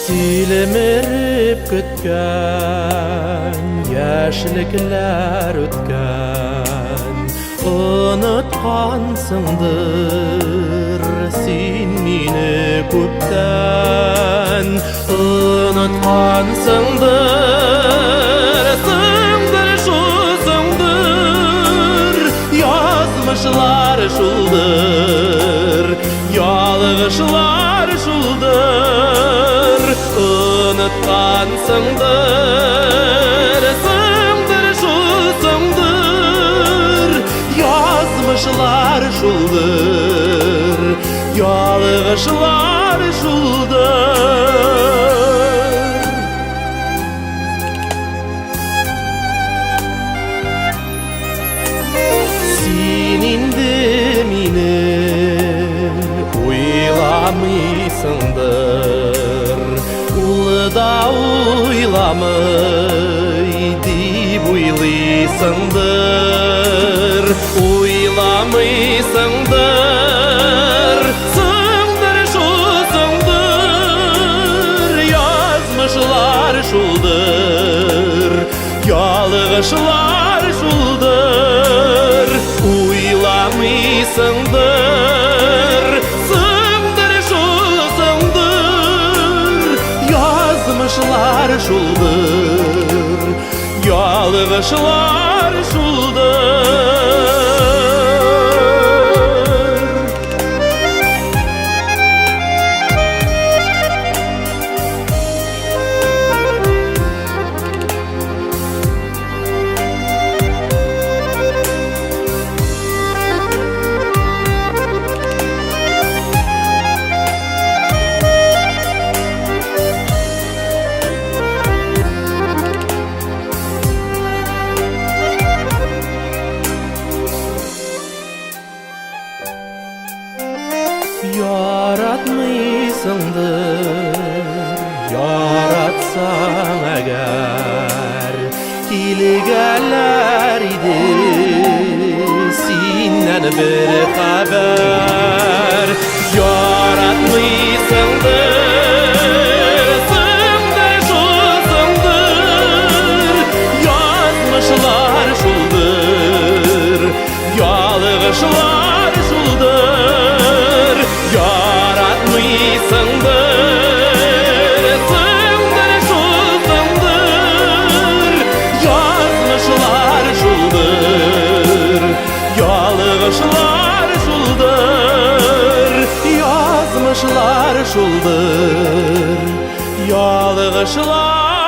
Silemerip kütken, yaşlıklar ötken, unutkansındır sen meni köpten, unutkansındır, sındır şu sındır, yazmışlar şuldur, yalğışlar şuldur, unutkansındır, sındır şu sındır, yazmışlar şuldur, yalğışlar şuldur. Sen indi meni uylamıysındır, da uylamay dip uylaysındır, uylamıysındır, sındır şu sındır, yazmışlar şuldur, yalğışlar şuldur, uylamıysındır, sındır şu sındır, yazmışlar şuldur, yalğışlar şuldur. Yaratmışsındır, yaratsan eğer, kilgeler idi senden bir haber. Yaratmışsındır, sındır şu sındır, yazmışlar şuldur, yalğışlar şuldur, yaratmışsındır, sındır şu sındır, yazmışlar şuldur, yalğışlar şuldur, yazmışlar şuldur, yalğışlar